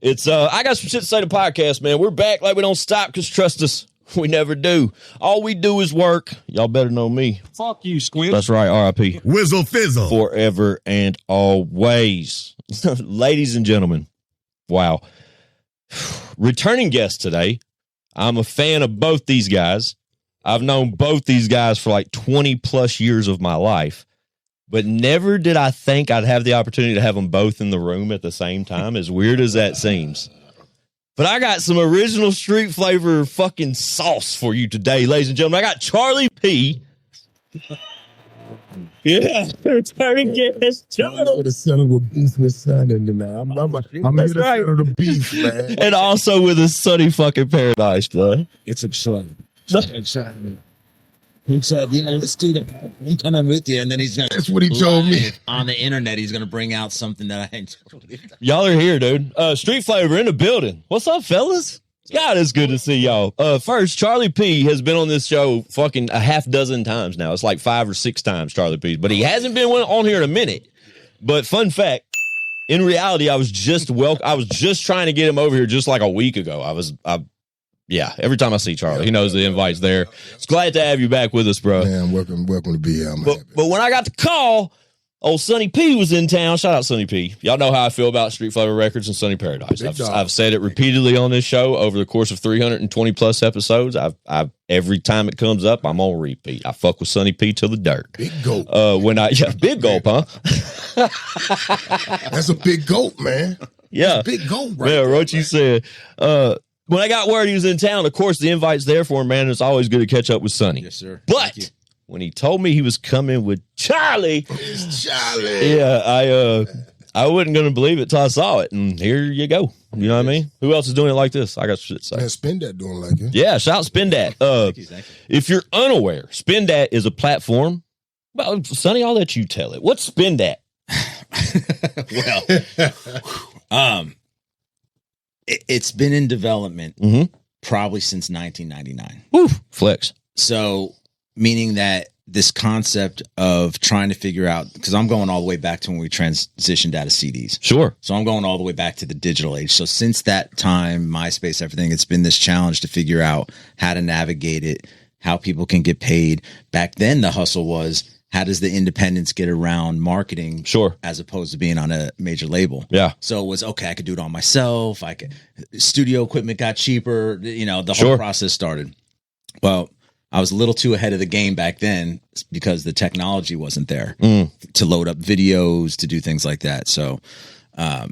It's I got some shit to say to the podcast, man. We're back like we don't stop because trust us, we never do. All we do is work. Y'all better know me. Fuck you, Squint. That's right, R.I.P. Whizzle fizzle. Forever and always. Ladies and gentlemen, wow. Returning guest today. I'm a fan of both these guys. I've known both these guys for like 20 plus years of my life, but never did I think I'd have the opportunity to have them both in the room at the same time, as weird as that seems. But I got some original street flavor fucking sauce for you today, ladies and gentlemen. I got Charlie P. Yeah, returning guest. With a son of a beef son in there. I'm That's here to right. settle the beef, man. And also with a Sonny fucking Paradise, bro. It's exciting. Exciting. He said, let's do that. I'm coming with you. And then he's going to. That's what he told me. On the internet, he's going to bring out something that I ain't totally. Y'all are here, dude. Street Flavor in the building. What's up, fellas? God, it's good to see y'all. First, Charlie P has been on this show fucking a half dozen times now. It's like 5 or 6 times, Charlie P. But he hasn't been on here in a minute. But fun fact, in reality, I was just trying to get him over here just like a week ago. Yeah, every time I see Charlie, he knows the invite's there. It's glad to have you back with us, bro. Man, welcome to be here. But when I got the call, old Sonny P was in town. Shout out Sonny P. Y'all know how I feel about Street Flavor Records and Sonny Paradise. I've said it repeatedly on this show over the course of 320 plus episodes. I've every time it comes up, I'm on repeat. I fuck with Sonny P till the dirt. Big goat. Big gulp, huh? That's a big goat, man. Yeah, That's a big goat, right? Yeah, there, what you said. When I got word he was in town, of course the invite's there for him, man. It's always good to catch up with Sonny. Yes, sir. But when he told me he was coming with Charlie, It's Charlie. yeah, I wasn't going to believe it till I saw it, and here you go. You know what I mean? Who else is doing it like this? I got shit to say. Man, SPNDAT doing like it. Yeah, shout out SPNDAT. Thank you. If you're unaware, SPNDAT is a platform. Well, Sonny, I'll let you tell it. What's SPNDAT? Well, it's been in development probably since 1999. Woo, flex. So, meaning that this concept of trying to figure out, because I'm going all the way back to when we transitioned out of CDs. Sure. So I'm going all the way back to the digital age. So since that time, MySpace, everything, it's been this challenge to figure out how to navigate it, how people can get paid. Back then, the hustle was, how does the independents get around marketing? Sure. As opposed to being on a major label. Yeah. So it was, okay, I could do it all myself. Studio equipment got cheaper. The whole Sure. process started. Well, I was a little too ahead of the game back then because the technology wasn't there to load up videos, to do things like that. So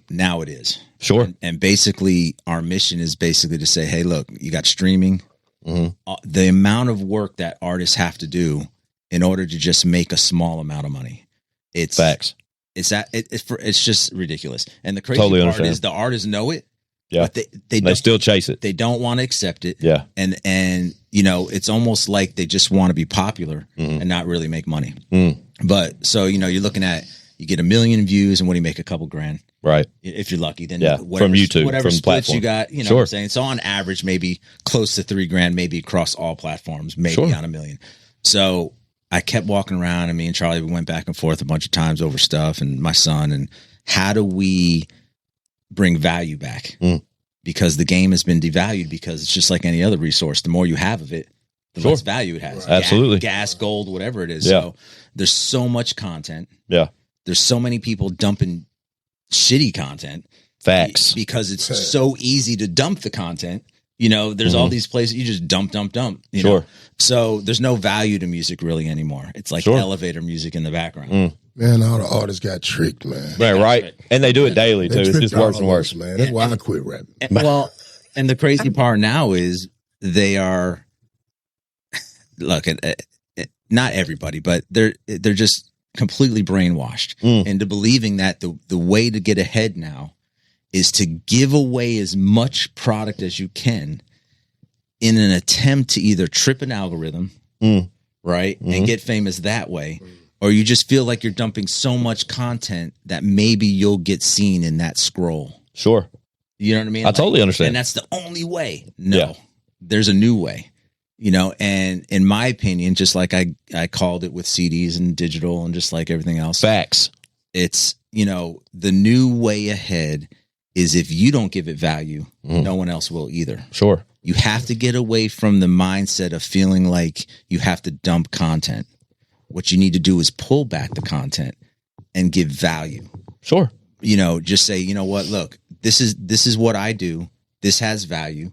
now it is. Sure. And basically our mission is basically to say, hey, look, you got streaming. The amount of work that artists have to do in order to just make a small amount of money. It's facts. It's just ridiculous. And the crazy Totally part understand. is the artists know it. Yeah. But they still chase it. They don't want to accept it. Yeah. And it's almost like they just want to be popular and not really make money. But so, you're looking at, you get 1 million views and what do you make? A couple grand. Right. If you're lucky, then from YouTube, whatever from splits platform. you got, you know what I'm saying? So on average, maybe close to 3 grand, maybe across all platforms, maybe on 1 million. So I kept walking around, and me and Charlie, we went back and forth a bunch of times over stuff, and my son, and how do we bring value back? Because the game has been devalued, because it's just like any other resource. The more you have of it, the less value it has. Absolutely. Gas, gold, whatever it is. Yeah. So there's so much content. Yeah. There's so many people dumping shitty content. Facts. Because it's so easy to dump the content. There's all these places you just dump. You know? So there's no value to music really anymore. It's like elevator music in the background. Man, all the artists got tricked, man. Right. And they do it daily, too. It's just worse and worse. Man. That's why I quit rapping. And the crazy part now is they are, look, not everybody, but they're just completely brainwashed into believing that the way to get ahead now is to give away as much product as you can in an attempt to either trip an algorithm, right, and get famous that way, or you just feel like you're dumping so much content that maybe you'll get seen in that scroll. Sure. You know what I mean? I totally understand. And that's the only way. No, there's a new way. And in my opinion, just like I called it with CDs and digital and just like everything else. Facts. It's, the new way ahead is if you don't give it value, no one else will either. Sure. You have to get away from the mindset of feeling like you have to dump content. What you need to do is pull back the content and give value. Sure. Just say, you know what, look, this is what I do. This has value.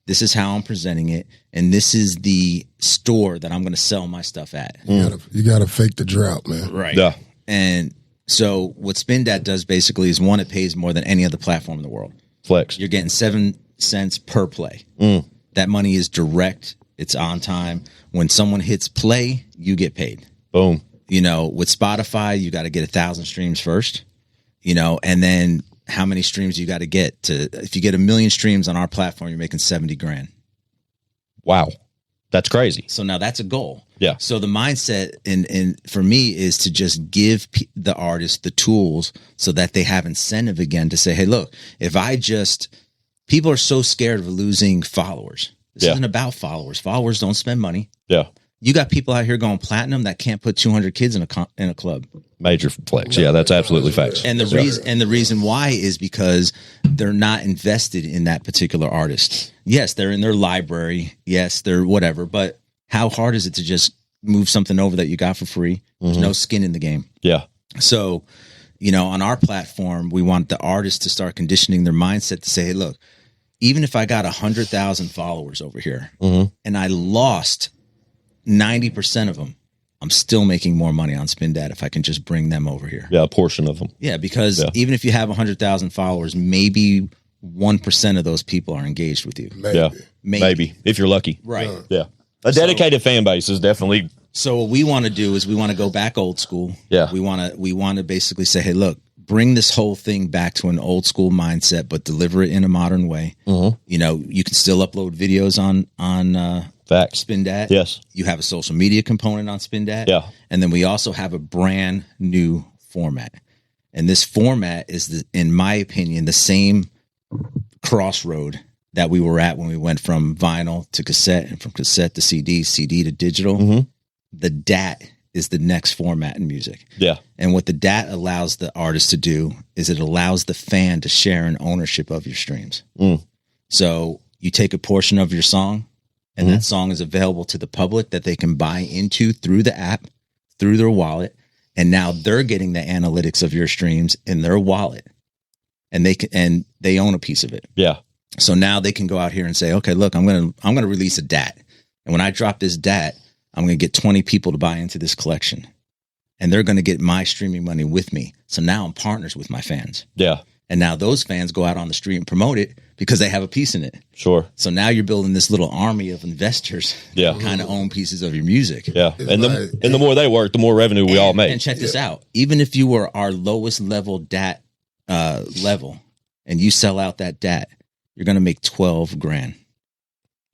This is how I'm presenting it. And this is the store that I'm going to sell my stuff at. You gotta fake the drought, man. Right. Yeah. And so what SPNDAT does basically is, one, it pays more than any other platform in the world. Flex. You're getting 7 cents per play. That money is direct. It's on time. When someone hits play, you get paid. Boom. With Spotify, you got to get 1,000 streams first, and then how many streams you got to get if you get 1 million streams on our platform, you're making 70 grand. Wow. That's crazy. So now that's a goal. Yeah. So the mindset and for me is to just give the artist the tools so that they have incentive again to say, hey, look, people are so scared of losing followers. This isn't about followers. Followers don't spend money. Yeah. You got people out here going platinum that can't put 200 kids in a club. Major flex. Yeah, that's absolutely facts. And the reason why is because they're not invested in that particular artist. Yes, they're in their library. Yes, they're whatever. But how hard is it to just move something over that you got for free? There's no skin in the game. Yeah. So, on our platform, we want the artists to start conditioning their mindset to say, hey, look, even if I got 100,000 followers over here and I lost 90% of them, I'm still making more money on SPNDAT if I can just bring them over here. Yeah, a portion of them. Yeah, because even if you have 100,000 followers, maybe 1% of those people are engaged with you. Maybe if you're lucky. Right. Yeah. A dedicated fan base is definitely. So what we want to do is we want to go back old school. Yeah. We want to basically say, hey, look, bring this whole thing back to an old school mindset, but deliver it in a modern way. You can still upload videos on Facts. SPNDAT. Yes. You have a social media component on SPNDAT. Yeah. And then we also have a brand new format. And this format is, in my opinion, the same crossroad that we were at when we went from vinyl to cassette and from cassette to CD, CD to digital. The DAT is the next format in music. Yeah. And what the DAT allows the artist to do is it allows the fan to share an ownership of your streams. So you take a portion of your song, and that song is available to the public that they can buy into through the app, through their wallet. And now they're getting the analytics of your streams in their wallet, and they own a piece of it. Yeah. So now they can go out here and say, okay, look, I'm going to release a DAT. And when I drop this DAT, I'm going to get 20 people to buy into this collection, and they're going to get my streaming money with me. So now I'm partners with my fans. Yeah. And now those fans go out on the street and promote it because they have a piece in it. Sure. So now you're building this little army of investors Yeah. that kind of own pieces of your music. Yeah. And the more they work, the more revenue we all make. And check this out. Even if you were our lowest level DAT level and you sell out that DAT, you're going to make 12 grand.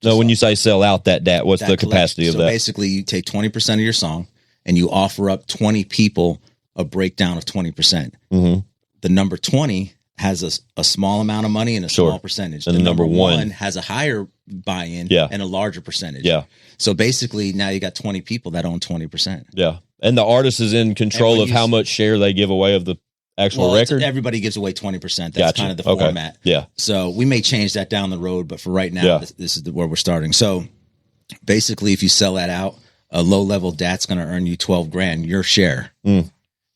No, when you say sell out that DAT, what's the capacity of so that? Basically, you take 20% of your song and you offer up 20 people a breakdown of 20%. The number 20 has a small amount of money and a small percentage. And the number one has a higher buy-in and a larger percentage. Yeah. So basically, now you got 20 people that own 20%. Yeah. And the artist is in control of how much share they give away of the actual record? Everybody gives away 20%. That's kind of the format. Yeah. So we may change that down the road, but for right now, this is where we're starting. So basically, if you sell that out, a low-level DAT's going to earn you 12 grand, your share.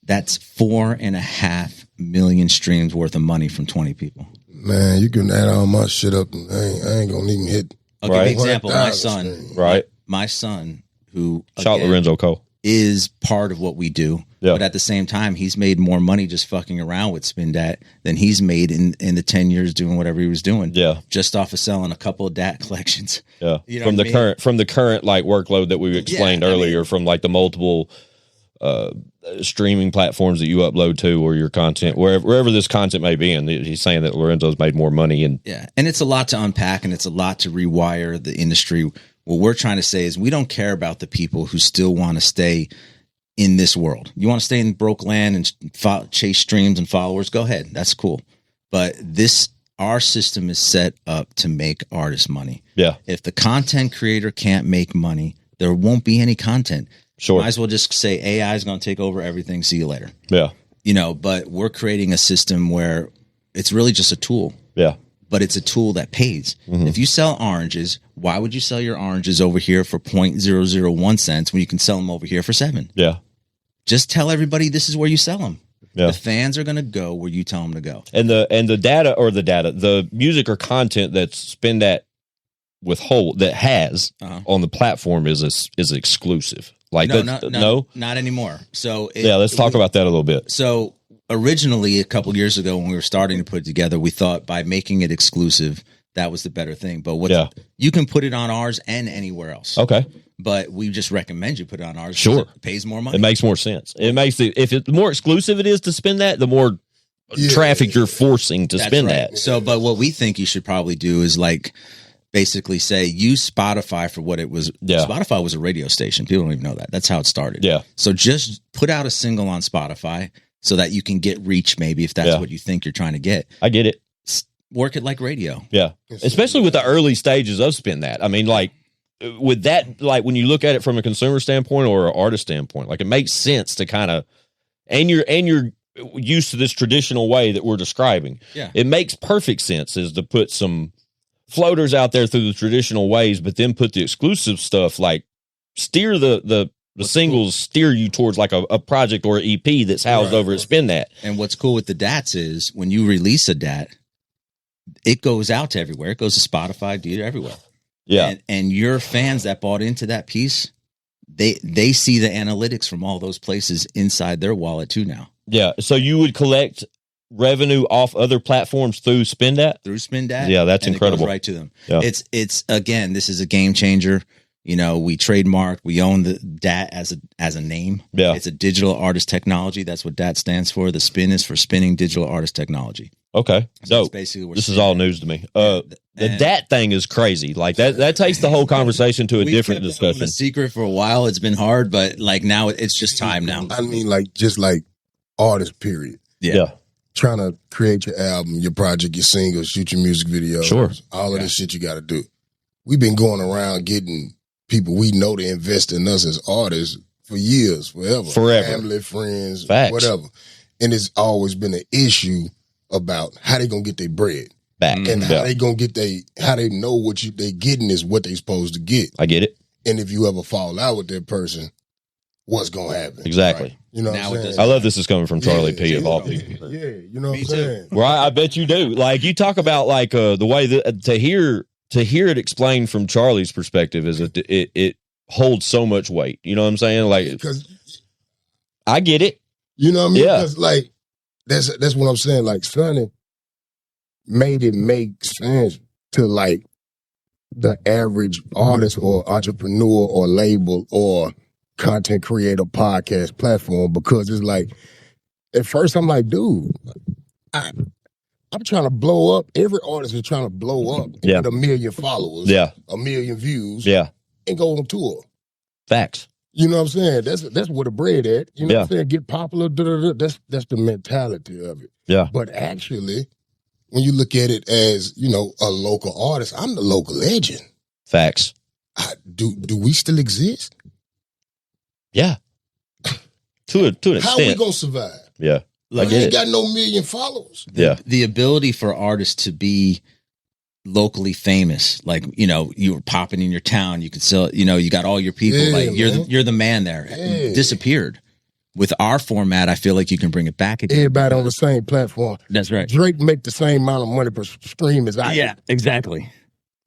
That's 4.5 million streams worth of money from 20 people. Man, you can add all my shit up. And I ain't going to even hit. Okay, Right. example, my son. Right. My son, who Shout again, Lorenzo Cole. is part of what we do. Yeah. But at the same time, he's made more money just fucking around with SPNDAT than he's made in the 10 years doing whatever he was doing. Yeah. Just off of selling a couple of DAT collections. Yeah. You know from what the I mean? current like workload that we explained earlier, from like the multiple streaming platforms that you upload to, or your content, wherever this content may be. And he's saying that Lorenzo's made more money. And it's a lot to unpack, and it's a lot to rewire the industry. What we're trying to say is we don't care about the people who still want to stay in this world. You want to stay in broke land and chase streams and followers? Go ahead. That's cool. But our system is set up to make artists money. Yeah. If the content creator can't make money, there won't be any content. Sure. Might as well just say AI is going to take over everything. See you later. Yeah. But we're creating a system where It's really just a tool. Yeah. But it's a tool that pays. If you sell oranges, why would you sell your oranges over here for 0.001 cents when you can sell them over here for 7? Yeah. Just tell everybody this is where you sell them. Yeah. The fans are going to go where you tell them to go. And the music or content that's SPNDAT that has on the platform is exclusive. Like no, not anymore. So let's talk about that a little bit. So originally, a couple years ago, when we were starting to put it together, we thought by making it exclusive, that was the better thing. But you can put it on ours and anywhere else. Okay. But we just recommend you put it on ours. Sure. It pays more money. It makes more sense. It makes the more exclusive it is to SPNDAT, the more traffic you're forcing to SPNDAT. So, but what we think you should probably do is like basically say use Spotify for what it was. Yeah. Spotify was a radio station. People don't even know that. That's how it started. Yeah. So just put out a single on Spotify so that you can get reach, maybe if that's what you think you're trying to get. I get it. Work it like radio. Yeah. Especially with the early stages of SPNDAT. I mean, like with that, like when you look at it from a consumer standpoint or an artist standpoint, like it makes sense to kind of, and you're used to this traditional way that we're describing. Yeah. It makes perfect sense is to put some floaters out there through the traditional ways, but then put the exclusive stuff, like steer the singles steer you towards like a project or an EP that's housed over at SPNDAT. And what's cool with the DATs is when you release a DAT, it goes out to everywhere. It goes to Spotify, Deezer, everywhere. Yeah. And your fans that bought into that piece, they see the analytics from all those places inside their wallet too now. Yeah. So you would collect revenue off other platforms through SPNDAT? Through SPNDAT. Yeah, that's incredible. It goes right to them. Yeah. It's again, this is a game changer. You know, we trademarked, we own the DAT as a name. Yeah. It's a digital artist technology. That's what DAT stands for. The spin is for spinning digital artist technology. Okay. So basically what this is all news to me. The DAT thing is crazy. Like that takes the whole conversation to a different discussion. A secret for a while. It's been hard, but like now it's just time now. I mean, like just like artists, period. Yeah. Trying to create your album, your project, your singles, shoot your music videos. Sure. All of this shit you got to do. We've been going around getting people we know to invest in us as artists for years, forever. Family, friends, Facts. whatever. And it's always been an issue about how they gonna get their bread back. And how they gonna get how they know what they getting is what they supposed to get. I get it. And if you ever fall out with that person, what's gonna happen? Exactly. Right? You know what I'm saying? I love this is coming from Charlie P of all people. Yeah, you know what I'm saying? Well, I bet you do. Like you talk about like the way that to hear it explained from Charlie's perspective is that it holds so much weight. You know what I'm saying? Like, because I get it. You know what I mean? Yeah. Because like that's what I'm saying. Like Sonny made it make sense to like the average artist or entrepreneur or label or content creator podcast platform, because it's like at first I'm like, dude, I'm trying to blow up. Every artist is trying to blow up and get 1 million followers, 1 million views, and go on tour. Facts. You know what I'm saying? That's where the bread at. You know what I'm saying? Get popular. That's the mentality of it. Yeah. But actually, when you look at it as, you know, a local artist, I'm the local legend. Facts. Do we still exist? Yeah. To an extent. How we gonna survive? Yeah. I ain't got no 1 million followers. The ability for artists to be locally famous, like, you know, you were popping in your town, you could sell, you know, you got all your people, like you're the man there. Disappeared. With our format, I feel like you can bring it back again. Everybody on the same platform. That's right. Drake make the same amount of money per stream as I do. Yeah, exactly.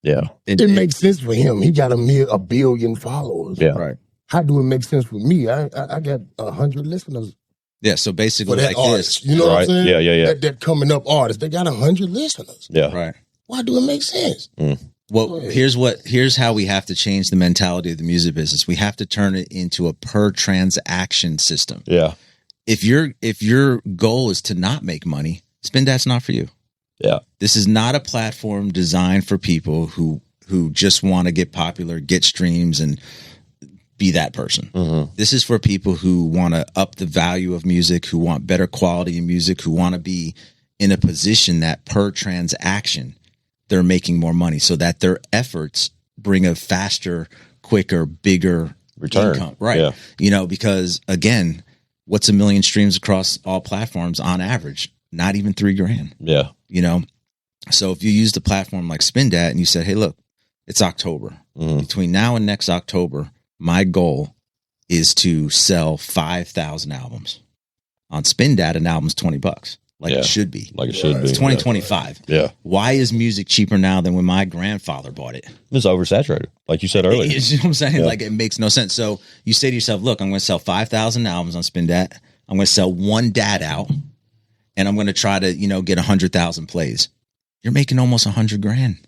Yeah. It makes sense for him. He got 1 billion followers. Yeah. Right. How do it make sense for me? I got 100 listeners. Yeah, so basically for that like artist. this. You know what I'm saying? Yeah. That coming up artist, they got 100 listeners. Yeah. Right. Why do it make sense? Well, here's how we have to change the mentality of the music business. We have to turn it into a per transaction system. Yeah. If your goal is to not make money, SPNDAT's not for you. Yeah. This is not a platform designed for people who just want to get popular, get streams, and be that person. Mm-hmm. This is for people who want to up the value of music, who want better quality in music, who want to be in a position that per transaction they're making more money, so that their efforts bring a faster, quicker, bigger return. Income. Right. Yeah. You know, because again, what's 1 million streams across all platforms on average? not even $3,000. Yeah. You know, so if you used a platform like SPNDAT and you said, hey, look, it's October. Between now and next October, my goal is to sell 5,000 albums. On SPNDAT, an album's $20, like it should be. Like it should be. It's 2025. Yeah. Why is music cheaper now than when my grandfather bought it? It's oversaturated, like you said earlier. You know what I'm saying? Like, it makes no sense. So you say to yourself, look, I'm going to sell 5,000 albums on SPNDAT. I'm going to sell one DAT out, and I'm going to try to, get 100,000 plays. You're making almost $100,000.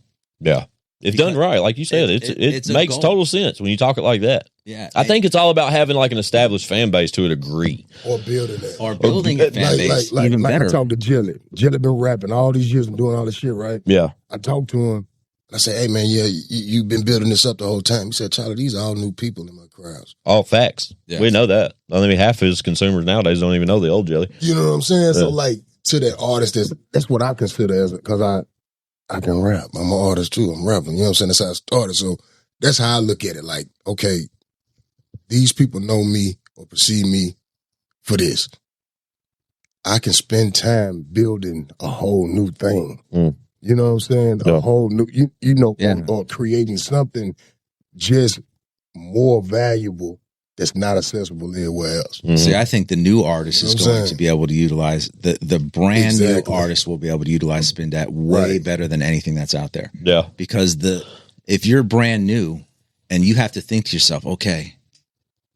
Yeah. If done right, like you said, it makes total sense when you talk it like that. Yeah. I think it's all about having like an established fan base to a degree. Or building it. Or building a fan base, even better. I talked to Jelly. Jelly been rapping all these years and doing all this shit, right? Yeah. I talked to him. I said, hey, man, you've been building this up the whole time. He said, Charlie, these are all new people in my crowds. All facts. Yeah. We know that. I mean, half of his consumers nowadays don't even know the old Jelly. You know what I'm saying? So, like, to that artist, that's what I consider as, because I can rap. I'm an artist too. I'm rapping. You know what I'm saying? That's how I started. So that's how I look at it. Like, okay, these people know me or perceive me for this. I can spend time building a whole new thing. You know what I'm saying? A whole new, or creating something just more valuable that's not accessible anywhere else. See, I think the new artist is going to be able to utilize the brand new artist will be able to utilize SPNDAT way better than anything that's out there. Yeah. Because if you're brand new and you have to think to yourself, okay,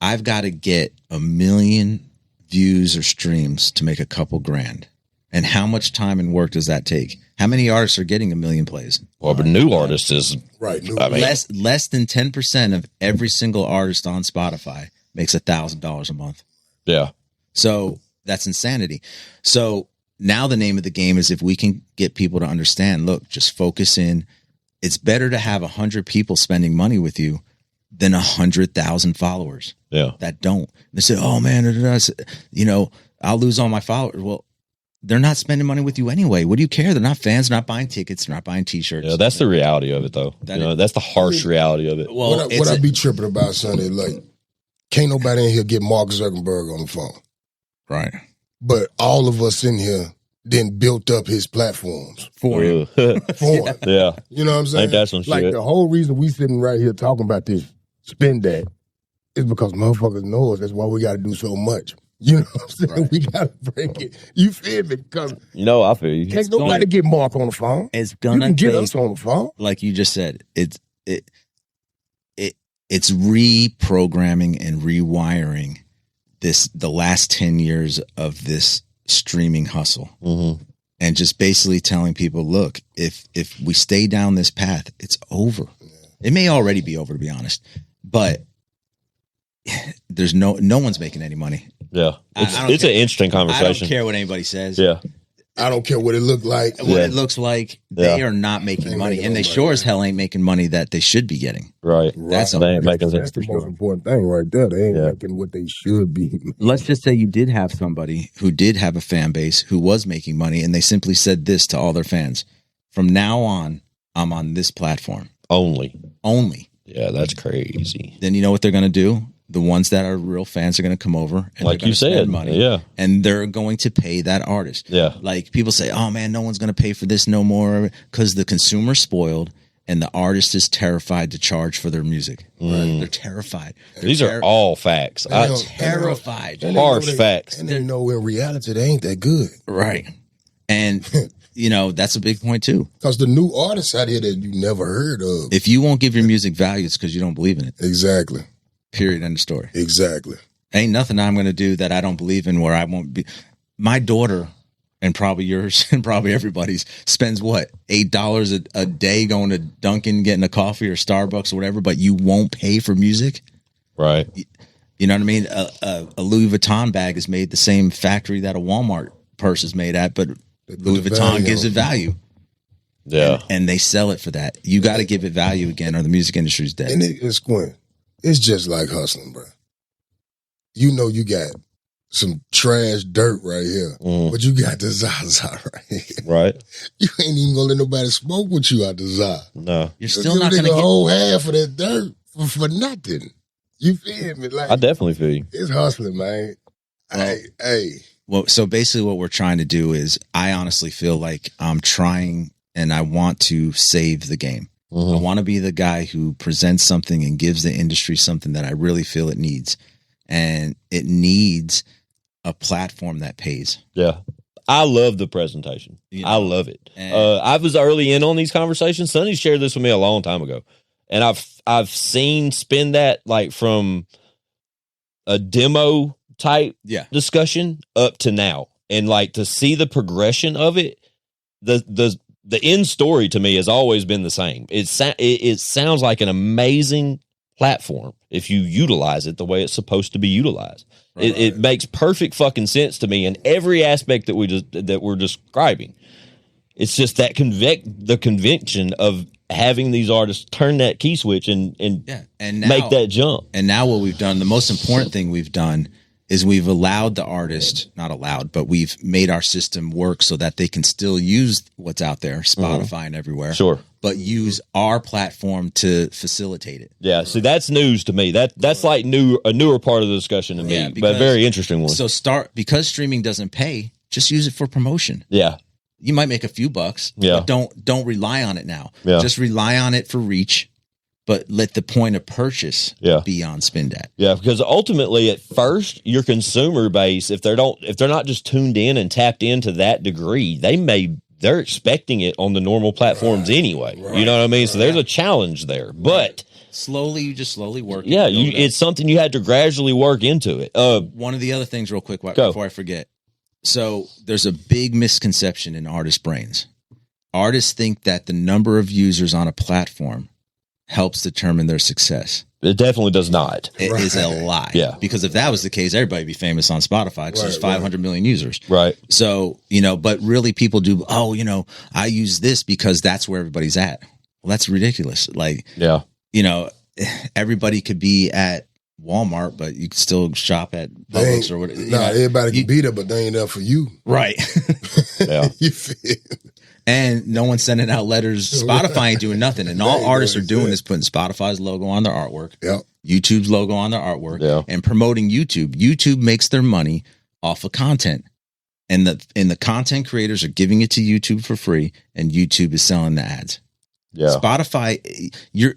I've got to get 1 million views or streams to make a couple grand. And how much time and work does that take? How many artists are getting 1 million plays? Well, but new artists is less than 10% of every single artist on Spotify makes $1,000 a month. Yeah. So that's insanity. So now the name of the game is if we can get people to understand, look, just focus in. It's better to have 100 people spending money with you than 100,000 followers. Yeah. That don't. They say, oh man, I'll lose all my followers. Well, they're not spending money with you anyway. What do you care? They're not fans. They're not buying tickets. They're not buying T-shirts. Yeah, that's the reality of it, though. That's the harsh reality of it. Well, what I be tripping about, Sonny, like, can't nobody in here get Mark Zuckerberg on the phone. Right. But all of us in here then built up his platforms for him. Yeah. You know what I'm saying? Ain't that some shit? Like, the whole reason we sitting right here talking about this SPNDAT is because motherfuckers know us. That's why we got to do so much. You know what I'm saying? Right. We got to break it. You feel me? Because I feel you. Can't nobody get Mark on the phone. It's gonna get us on the phone. Like you just said, it's reprogramming and rewiring the last 10 years of this streaming hustle. And just basically telling people, look, if we stay down this path, it's over. It may already be over, to be honest, but there's no one's making any money. Yeah. It's an interesting conversation. I don't care what anybody says. Yeah. I don't care what it looked like. What it looks like, they are not making money. And they sure as hell ain't making money that they should be getting. Right. That's the most important thing right there. They ain't making what they should be. Let's just say you did have somebody who did have a fan base who was making money, and they simply said this to all their fans. From now on, I'm on this platform. Only. Yeah, that's crazy. Then you know what they're going to do? The ones that are real fans are going to come over and like you said, money, and they're going to pay that artist. Yeah, like people say, "Oh man, no one's going to pay for this no more," because the consumer's spoiled and the artist is terrified to charge for their music. Right? They're terrified. These are all facts. Terrified, harsh facts, and they know in reality they ain't that good. Right, and that's a big point too. Because the new artists out here that you never heard of, if you won't give your music value, it's because you don't believe in it. Exactly. Period. End of story. Exactly. Ain't nothing I'm going to do that I don't believe in where I won't be. My daughter, and probably yours and probably everybody's, spends what? $8 a day going to Dunkin', getting a coffee or Starbucks or whatever, but you won't pay for music? Right. You know what I mean? A Louis Vuitton bag is made the same factory that a Walmart purse is made at, but Louis Vuitton gives it value. Yeah. And they sell it for that. You got to give it value again or the music industry's dead. And it's Quinn. It's just like hustling, bro. You know you got some trash dirt right here, but you got the Zaza right here. Right. You ain't even gonna let nobody smoke with you out the Zaza. No. You're still not gonna get a whole half of that dirt for nothing. You feel me? Like, I definitely feel you. It's hustling, man. Hey. Well, so basically what we're trying to do is I honestly feel like I'm trying and I want to save the game. Mm-hmm. I want to be the guy who presents something and gives the industry something that I really feel it needs. And it needs a platform that pays. Yeah. I love the presentation. You know, I love it. and- I was early in on these conversations. Sonny shared this with me a long time ago. And I've seen SPNDAT like from a demo type discussion up to now, and like to see the progression of it, the end story to me has always been the same. It sounds like an amazing platform if you utilize it the way it's supposed to be utilized. Right. It makes perfect fucking sense to me in every aspect that we're describing. It's just that the conviction of having these artists turn that key switch and now, make that jump. And now what we've done, the most important thing we've done is we've allowed the artist, not allowed, but we've made our system work so that they can still use what's out there, Spotify and everywhere. Sure. But use our platform to facilitate it. Yeah. See, that's news to me. That's like a newer part of the discussion to me, but a very interesting one. So because streaming doesn't pay, just use it for promotion. Yeah. You might make a few bucks, but don't rely on it now. Yeah. Just rely on it for reach, but let the point of purchase be on SPNDAT. Yeah, because ultimately at first your consumer base, if they're not just tuned in and tapped into that degree, they're expecting it on the normal platforms anyway. Right, you know what I mean? So there's a challenge there. But you just slowly work. Yeah, it's something you had to gradually work into it. One of the other things real quick before I forget. So there's a big misconception in artists' brains. Artists think that the number of users on a platform helps determine their success. It definitely does not. It is a lie. Yeah. Because if that was the case, everybody would be famous on Spotify because there's 500 million users. Right. So, but really people do, I use this because that's where everybody's at. Well, that's ridiculous. Like, everybody could be at Walmart, but you can still shop at Publix or whatever. Everybody can be there, but they ain't there for you. Right. Yeah. You feel? And no one's sending out letters. Spotify ain't doing nothing. And all artists are doing is putting Spotify's logo on their artwork, YouTube's logo on their artwork, and promoting YouTube. YouTube makes their money off of content. And the content creators are giving it to YouTube for free, and YouTube is selling the ads. Yeah. Spotify,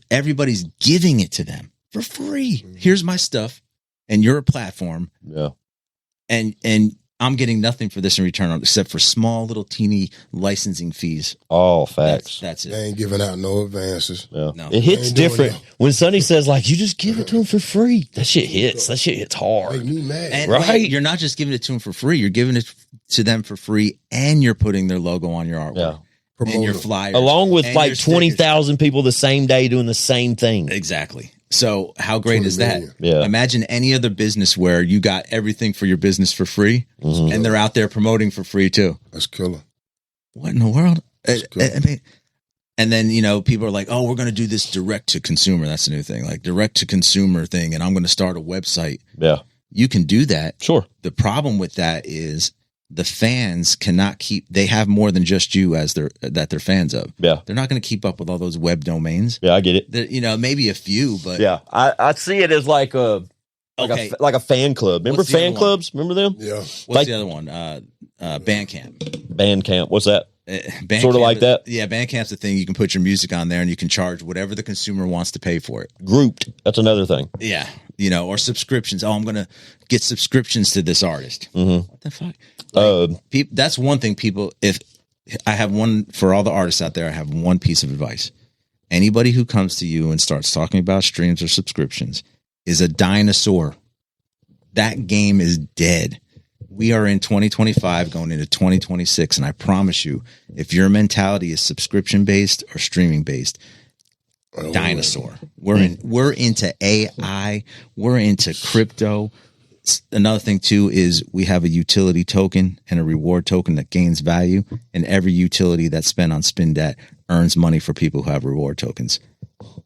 everybody's giving it to them for free. Here's my stuff, and you're a platform. Yeah. And I'm getting nothing for this in return except for small little teeny licensing fees. All facts. That's it. They ain't giving out no advances. Yeah. No. It hits different when Sonny says, like, you just give it to him for free. That shit hits. That shit hits hard. Make me mad. And right? You're not just giving it to them for free. You're giving it to them for free, and you're putting their logo on your artwork. Yeah. And your flyers. Along with like 20,000 people the same day doing the same thing. Exactly. So how great is that? Yeah. Imagine any other business where you got everything for your business for free, and they're out there promoting for free too. That's killer. What in the world? I mean, and then, people are like, oh, we're going to do this direct to consumer. That's the new thing, like direct to consumer thing. And I'm going to start a website. Yeah. You can do that. Sure. The problem with that is the fans cannot they have more than just you that they're fans of. Yeah. They're not going to keep up with all those web domains. Yeah, I get it. Maybe a few, but yeah, I see it as like a fan club. Remember fan clubs? Remember them? Yeah. What's the other one? Bandcamp. Bandcamp. What's that? Bandcamp, sort of like that? Yeah, Bandcamp's the thing. You can put your music on there and you can charge whatever the consumer wants to pay for it. Grouped. That's another thing. Yeah. Or subscriptions. Oh, I'm going to get subscriptions to this artist. Mm-hmm. What the fuck? That's one thing if I have one for all the artists out there, I have one piece of advice. Anybody who comes to you and starts talking about streams or subscriptions is a dinosaur. That game is dead. We are in 2025 going into 2026. And I promise you, if your mentality is subscription based or streaming based, dinosaur. We're into AI. We're into crypto. Another thing too is we have a utility token and a reward token that gains value, and every utility that's spent on SPNDAT earns money for people who have reward tokens.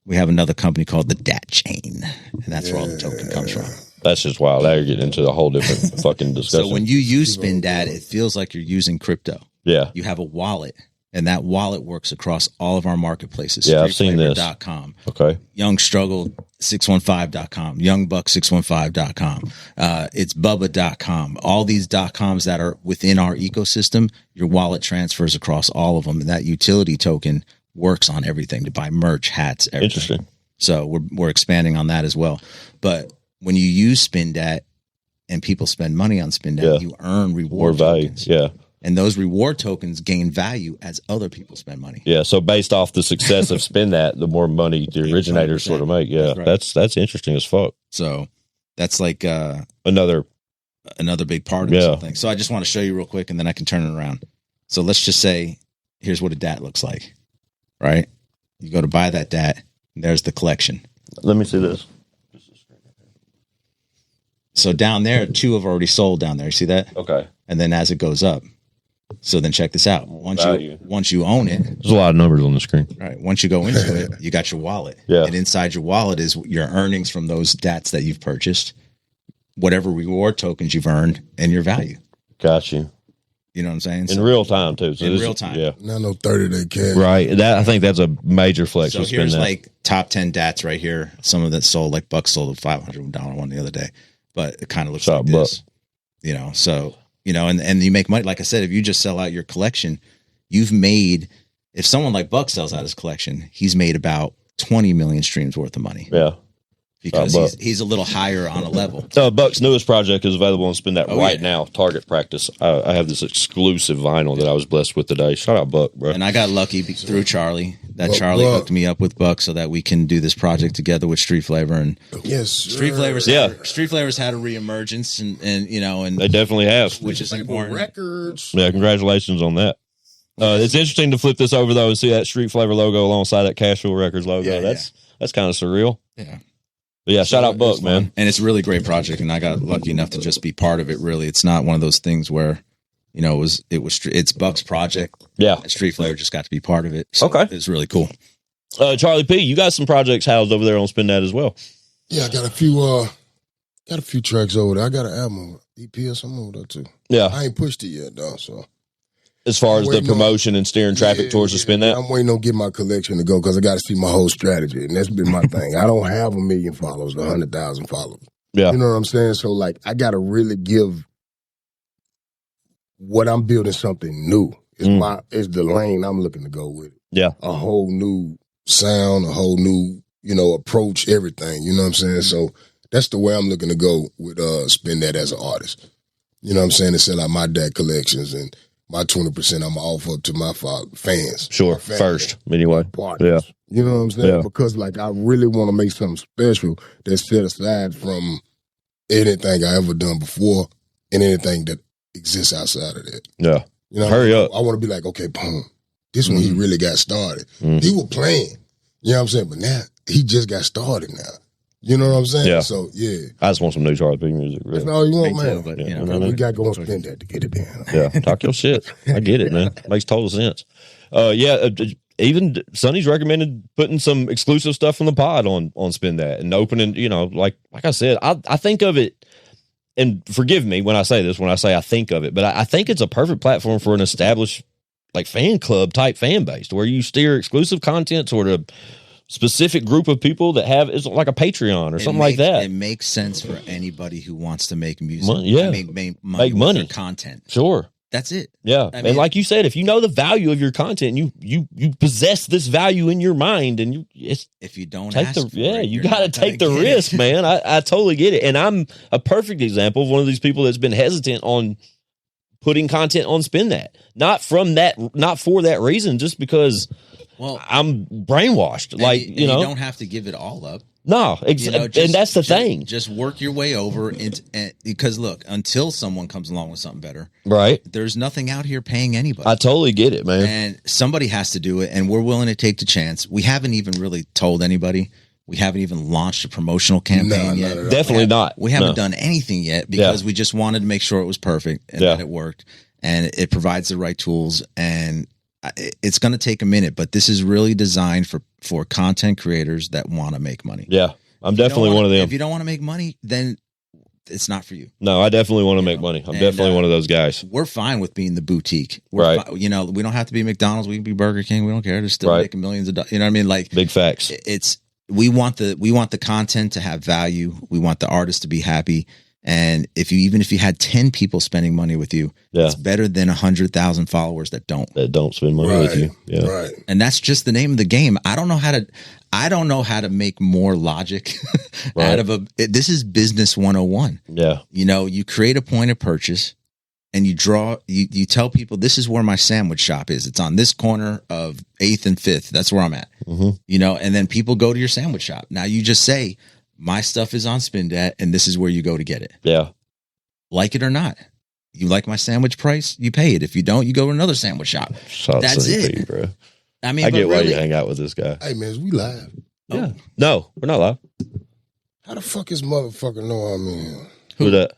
We have another company called the DAT chain, and that's where all the token comes from. That's just wild. Now you're getting into a whole different fucking discussion. So when you use SPNDAT, it feels like you're using crypto. Yeah. You have a wallet. And that wallet works across all of our marketplaces. Yeah, I've seen this. StreetFlavor.com, Okay. YoungStruggle615.com, YoungBuck615.com. It's Bubba.com. All these .coms that are within our ecosystem, your wallet transfers across all of them. And that utility token works on everything to buy merch, hats, everything. Interesting. So we're expanding on that as well. But when you use SPNDAT and people spend money on SPNDAT, you earn More reward value. tokens. Yeah. And those reward tokens gain value as other people spend money. Yeah. So based off the success of SPNDAT, the more money the originators 100%. sort of make. Yeah. That's right. That's interesting as fuck. So that's like Another big part of this whole thing. So I just want to show you real quick and then I can turn it around. So let's just say, here's what a DAT looks like, right? You go to buy that DAT, and there's the collection. Let me see this. So down there, 2 have already sold down there. You see that? Okay. And then as it goes up, so then check this out. Once you own it, There's a lot of numbers on the screen. right? Once you go into it, you got your wallet. Yeah. And inside your wallet is your earnings from those DATs that you've purchased, whatever reward tokens you've earned, and your value. Got you. You know what I'm saying? In real time too. So in this real is- time. Yeah. Not no 30-day cash. Right. I think that's a major flex. So with here's SPNDAT. like top 10 DATs right here. Some of that sold, like Buck sold a $500 one the other day, but it kind of looks Shout like out this, you know? So, you know, and you make money. Like I said, if you just sell out your collection, you've made, if someone like Buck sells out his collection, he's made about 20 million streams worth of money Yeah. because Buck. he's a little higher on a level. Buck's newest project is available on SPNDAT Oh, right yeah. now. Target Practice. I have this exclusive vinyl that I was blessed with today. Shout out Buck, bro. And I got lucky through Charlie that Buck, Charlie Buck. hooked me up with Buck so that we can do this project together with Street Flavor. And Yes. Street Flavors, Street Flavors had a reemergence and you know, and They definitely have. which is important. Records. Yeah, congratulations on that. It's interesting to flip this over though and see that Street Flavor logo alongside that Cashville Records logo. Yeah, That's kind of surreal. Yeah. But yeah, shout out Buck, man. And it's a really great project, and I got lucky enough to just be part of it. Really, it's not one of those things where, you know, it's Buck's project. Yeah. And Street Flavor just got to be part of it. So Okay. it's really cool. Charlie P, you got some projects housed over there on SPNDAT as well. Yeah, I got a few tracks over there. I got an album, EP or something over there too. Yeah. I ain't pushed it yet though, so. As far as the waiting on- promotion and steering traffic towards the SPNDAT. I'm waiting on getting my collection to go because I got to see my whole strategy, and that's been my thing. I don't have 1 million followers, 100,000 followers. Yeah. You know what I'm saying? So like, I got to really give what I'm building something new. It's the lane I'm looking to go with. Yeah. A whole new sound, a whole new, approach, everything. You know what I'm saying? So that's the way I'm looking to go with SPNDAT as an artist. You know what I'm saying? To sell out my DAT collections and my 20% I'm going to offer to my fans. Sure. My fans. First, anyway. Partners. Yeah. You know what I'm saying? Yeah. Because like I really want to make something special that's set aside from anything I ever done before and anything that exists outside of that. Yeah. You know, Hurry up. I want to be like, okay, boom. This one he really got started. Mhm. He was playing. You know what I'm saying? But now he just got started now. You know what I'm saying? Yeah. So yeah. I just want some new Charlie P music. That's Really. all you want, Me man. too, but, Yeah. you know, You know what I We mean? got to go and spend that to get it down. Yeah. Talk your shit. I get it, man. Makes total sense. Even Sonny's recommended putting some exclusive stuff from the pod on SPNDAT and opening, like I said, I think of it, and forgive me when I say this, when I say I think of it, but I think it's a perfect platform for an established like fan club type fan base where you steer exclusive content toward a specific group of people that have, it's like a Patreon or something like that. It makes sense for anybody who wants to make music. Yeah. Make Make with money. their content. Sure. That's it. Yeah. I And mean- like you said, if you know the value of your content, you possess this value in your mind, and it's If you don't take ask the for yeah, it, you you're got to not gonna take the get risk, it. man. I totally get it, and I'm a perfect example of one of these people that's been hesitant on putting content on SPNDAT. Not for that reason, just because Well, I'm brainwashed. and Like you don't have to give it all up. no, You know, and that's the thing, Just work your way over because look, until someone comes along with something better, right? there's nothing out here paying anybody. I totally get it, man. And somebody has to do it, and we're willing to take the chance. We haven't even really told anybody. We haven't even launched a promotional campaign yet. no. Definitely not. We haven't No. done anything yet because we just wanted to make sure it was perfect and Yeah. that it worked, and it provides the right tools. And it's going to take a minute, but this is really designed for content creators that want to make money. Yeah, I'm If you don't definitely wanna- one of them. If you don't want to make money, then it's not for you. No, I definitely want to make money. I'm definitely one of those guys. We're fine with being the boutique. Right. You know, we don't have to be McDonald's. We can be Burger King. We don't care. They're still making millions of dollars. You know what I mean? Like big facts. We want the content to have value. We want the artist to be happy. And even if you had 10 people spending money with you, it's better than 100,000 followers that don't spend money with you. Yeah. Right. And that's just the name of the game. I don't know how to make more logic out of this is business 101. Yeah. You know, you create a point of purchase and you tell people this is where my sandwich shop is. It's on this corner of 8th and 5th. That's where I'm at. Mm-hmm. You know, and then people go to your sandwich shop. Now you just say, my stuff is on SPNDAT and this is where you go to get it. Yeah. Like it or not. You like my sandwich price, you pay it. If you don't, you go to another sandwich shop. That's it. Bro. I mean, I get why you hang out with this guy. Hey, man, is we live? Yeah. No, we're not live. How the fuck is motherfucker know I'm in here? Who that?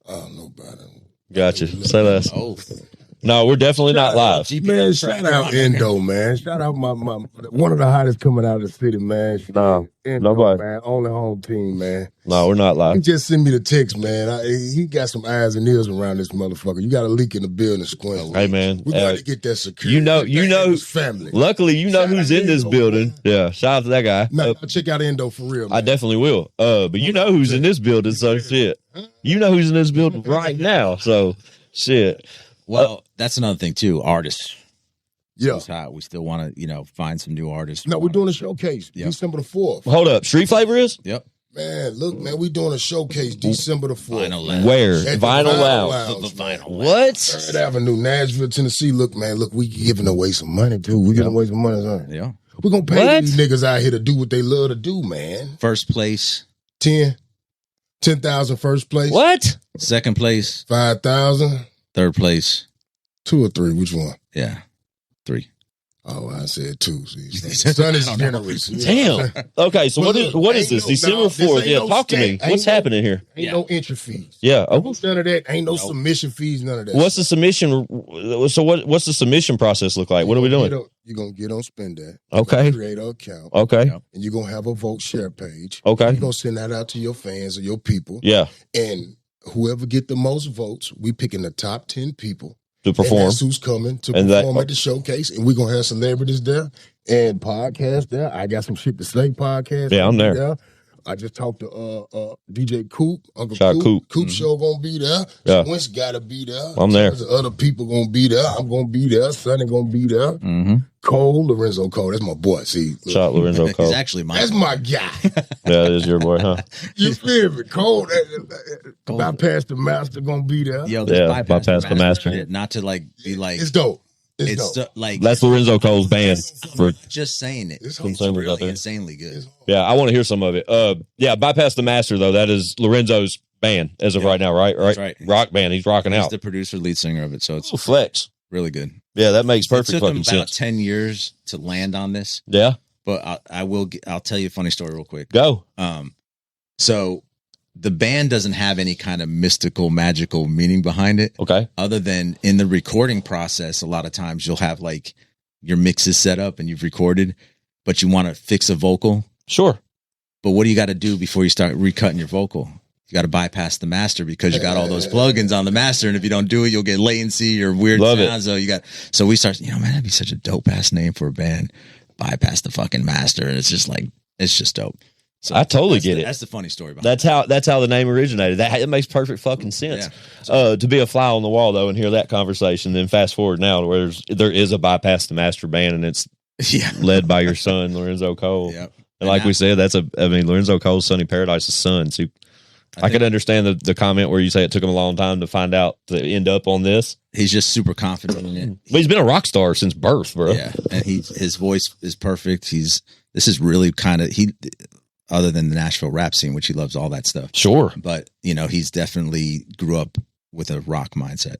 I don't know about it. Gotcha. Say less. Oh. No, we're definitely not live. Man, shout out Endo, man. Shout out my one of the hottest coming out of the city, man. No, Endo, nobody. Man. Only home team, man. No, we're not He live. just sent me the text, man. He got some eyes and ears around this motherfucker. You got a leak in the building, Squint. Hey, man. We got to get that security. You know, family. Luckily, you know Shout who's out in this Endo, building. man. Yeah, shout out to that guy. No, check out Endo for real, man. I definitely will. But you know who's in this building, so shit. You know who's in this building right now, so shit. Well, that's another thing too. Artists. Yeah. It's hot. We still want to, find some new artists. No, we're doing a showcase December the 4th. Hold up. Street Flavor is? Yep. Man, look, man, we doing a showcase December the 4th. Vinyl Lounge. Where? At the Vinyl Lounge. The Vinyl Lounge. What? 3rd Avenue, Nashville, Tennessee. Look, man, we giving away some money, too. We giving away some money, son. Yeah. We're going to pay What? these niggas out here to do what they love to do, man. First place. 10,000 first place. What? Second place. 5,000. Third place. 2 or 3, which one? Yeah. 3. Oh, I said 2. See, son is generous. Damn. Okay, so what is this? December 4th. Yeah, talk to me. What's happening here? Ain't no entry fees. Yeah. Oh. None of that. Ain't no submission fees, none of that. What's the submission? So what's the submission process look like? What are we doing? You're going to get on SPNDAT. Okay. Create an account. Okay. And you're going to have a vote share page. Okay. You're going to send that out to your fans or your people. Yeah. And whoever get the most votes, we picking the top 10 people. To perform. And that's who's coming to perform at the showcase. And we're going to have celebrities there and podcasts there. I got some shit to say podcast. Yeah, I'm there. I just talked to DJ Coop, Uncle Shout Coop. Coop. Coop show gonna be there. Yeah. Squint's gotta be there. I'm there. Tons of other people gonna be there. I'm gonna be there. Sonny gonna be there. Mm-hmm. Cole, Lorenzo Cole. That's my boy. See, look, Shout out Lorenzo Cole. He's actually mine. that's my guy. Yeah, it is your boy, huh? You feel me? Cole, bypass the master gonna be there. Yo, Yeah, bypass the master. Not to be like. It's dope. It's dope. like. That's Lorenzo Cole's band for Just saying it. It's consumers out there. Insanely good. Yeah, I want to hear some of it. Yeah, Bypass the Master, though. That is Lorenzo's band as of right now, right? That's right. Rock band. He's rocking He's out. the producer, lead singer of it, so it's Flex. really good. Yeah, that makes perfect It took him fucking about sense. 10 years to land on this, Yeah, but I'll tell you a funny story real quick. go. So the band doesn't have any kind of mystical, magical meaning behind it. Okay. Other than in the recording process, a lot of times you'll have like your mixes set up and you've recorded, but you want to fix a vocal. Sure. But what do you got to do before you start recutting your vocal? You got to bypass the master because you got all those plugins on the master. And if you don't do it, you'll get latency or weird Love it. sounds. So we start, man, that'd be such a dope ass name for a band. Bypass the fucking master. And it's just dope. So I totally get it. That's the funny story behind it. That's how the name originated. It makes perfect fucking sense. Yeah. To be a fly on the wall though, and hear that conversation, then fast forward now to where there is a Bypass the Master band, and it's led by your son Lorenzo Cole. Yep. And like we said, Lorenzo Cole's Sonny Paradise's son. So I could understand the comment where you say it took him a long time to find out to end up on this. He's just super confident in it. But he's been a rock star since birth, bro. Yeah, and his voice is perfect. This is really kind of other than the Nashville rap scene, which he loves all that stuff. Sure. But, he's definitely grew up with a rock mindset.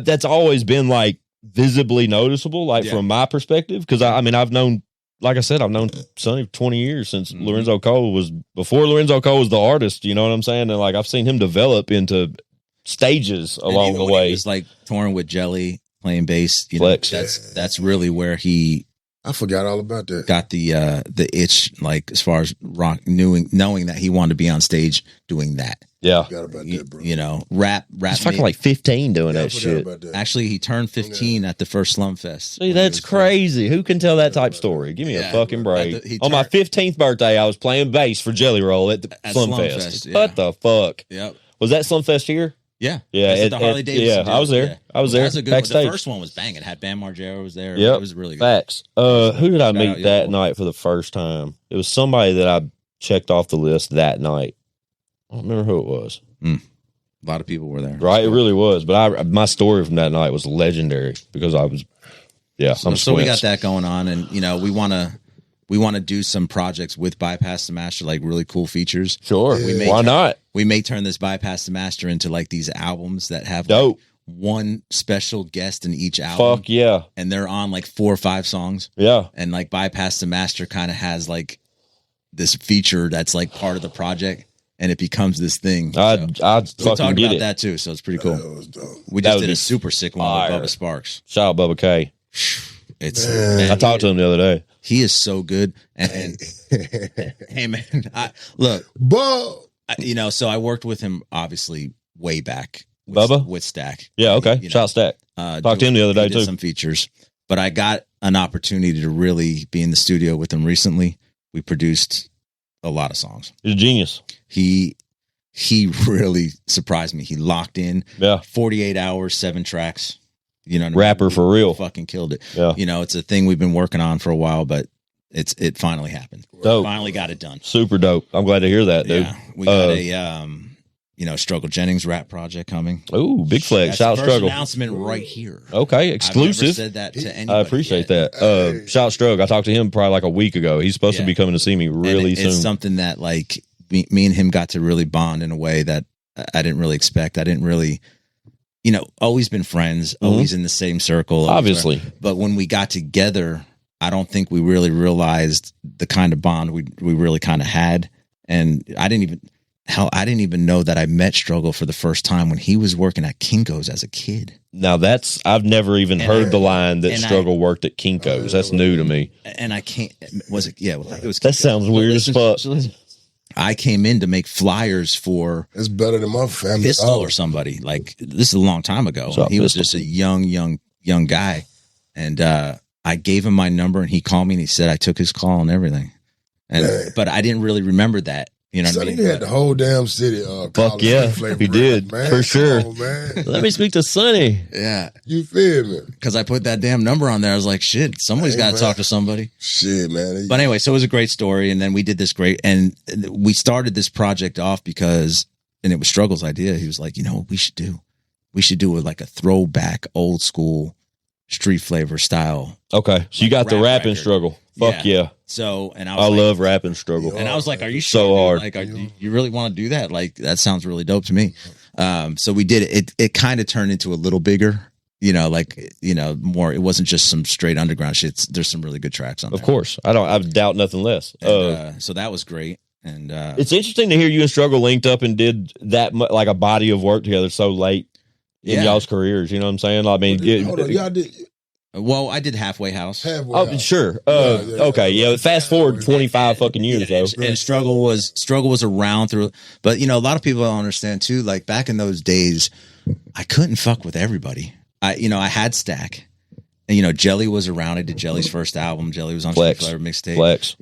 That's always been like visibly noticeable, like from my perspective. Cause I've known, like I said, I've known Sonny 20 years since Lorenzo Cole was before Lorenzo Cole was the artist. You know what I'm saying? And like, I've seen him develop into stages along the way. He's like touring with Jelly, playing bass. Flex. That's really where he I forgot all about that. got the itch, like as far as rock, knowing that he wanted to be on stage doing that. Yeah. Forgot about that, bro. You know, rap. He's fucking like 15 doing Yeah, I that forgot shit. about that. Actually, he turned 15 at the first Slum Fest. See, that's crazy. Who can tell that type story? Give me a fucking break. On my 15th birthday, I was playing bass for Jelly Roll at the Slumfest. Yeah. What the fuck? Yep. Was that Slumfest here? Yeah. Yeah. At the Harley Davidson. Yeah, I was there. Yeah. I was there. That was a good backstage. one. The first one was banging. Had Bam Margera was there. Yep. It was really good. Facts. Who did I Shout meet out, that yo. night for the first time? It was somebody that I checked off the list that night. I don't remember who it was. A lot of people were there. Right, it really was. But my story from that night was legendary because I was, So we got that going on, and you know we want to do some projects with Bypass the Master, like really cool features. Sure, Yeah. why not? We may turn this Bypass the Master into like these albums that have Dope. like one special guest in each album. Fuck yeah, And they're on like 4 or 5 songs. yeah. And like Bypass the Master kind of has like this feature that's like part of the project, and it becomes this thing. I'd we fucking talked get about it. that too, so it's pretty cool. That was dope. We That just would did be a super sick one fire. with Bubba Sparks. Shout out Bubba K. It's Man. man, I talked to him the other day. he is so good. And hey man, look, But you know, so I worked with him obviously way back. Bubba? With Stack. Yeah, okay. You know, Shout out Stack. Talked to him the other day, he did too. Some features, but I got an opportunity to really be in the studio with him recently. We produced a lot of songs. He's a genius. He really surprised me. He locked in Yeah, 48 hours, 7 tracks. You know, what I mean? rapper for real. Fucking killed it. Yeah, You know, it's a thing we've been working on for a while, but it finally happened. dope. Finally got it done. Super dope. I'm glad to hear that, dude. Yeah, we got a Struggle Jennings rap project coming. Ooh, big flex. That's Shout out the first Struggle. announcement right here. Okay, I've never exclusive. said that to anybody. I appreciate yet. that. Shout out Struggle. I talked to him probably like a week ago. He's supposed to Yeah. be coming to see me really And soon. It's something that like me and him got to really bond in a way that I didn't really expect. I didn't really, always been friends, always in the same circle. always Obviously. But when we got together, I don't think we really realized the kind of bond we really kind of had. And I didn't even know that I met Struggle for the first time when he was working at Kinko's as a kid. Now I've never even heard the line that and Struggle worked at Kinko's. That's new to me. And I can't, was it? Yeah, it was. That Kinko's. sounds weird as fuck. I came in to make flyers for it's better than my family. Pistol or somebody. Like, this is a long time ago. So, He was Pistol. just a young guy. And I gave him my number and he called me and he said I took his call and everything. But I didn't really remember that. You know what I Sonny mean? had the whole damn city. Fuck yeah, he did, for sure. Come on, man. Let me speak to Sonny. Yeah. You feel me? Because I put that damn number on there. I was like, shit, somebody's Hey, got to man. talk to somebody. Shit, man. But anyway, so it was a great story. And then we did this and we started this project off and it was Struggle's idea. He was like, you know what we should do? We should do it like a throwback, old school, street flavor style. Okay, so you got the rap rapping record. struggle. Fuck yeah. So, and I love rapping struggle. And I was like, "Are you So sure, dude? hard. Like, you really want to do that? Like, that sounds really dope to me." So we did it. It kind of turned into a little bigger, more. It wasn't just some straight underground shit. There's some really good tracks on there. Of course, I doubt nothing less. And, so that was great. And it's interesting to hear you and Struggle linked up and did that like a body of work together so late in y'all's careers. You know what I'm saying? I mean, Hold on, y'all did well, I did Halfway House. halfway. oh, out. sure. Yeah, Okay, yeah. Fast forward 25 fucking years though. And Struggle was around through, but a lot of people don't understand too. Like back in those days, I couldn't fuck with everybody. I had Stack, and Jelly was around. I did Jelly's first album. Jelly was on Flex. Street Flavor mixtape. Flex.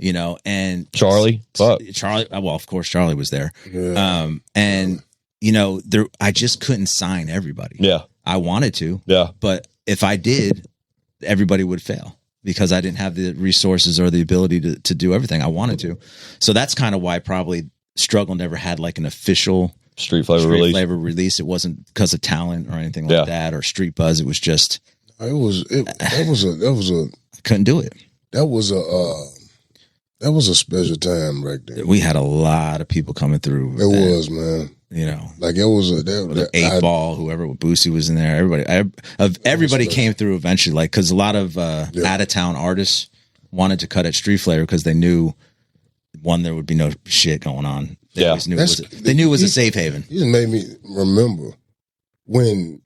And Charlie. Fuck. Charlie. Well, of course, Charlie was there. Yeah. I just couldn't sign everybody. Yeah. I wanted to, Yeah. but if I did, everybody would fail because I didn't have the resources or the ability to do everything I wanted to. So that's kind of why probably Struggle never had like an official Street flavor release. It wasn't because of talent or anything like that or street buzz. It was just That was couldn't do it. that was a special time right there. We had a lot of people coming through. It was, man. Like it was Eight Ball, whoever, Boosie was in there. Everybody came through eventually. Like, cause a lot of out of town artists wanted to cut at Street Flavor because they knew there would be no shit going on. They always knew they knew it was a safe haven. You just made me remember when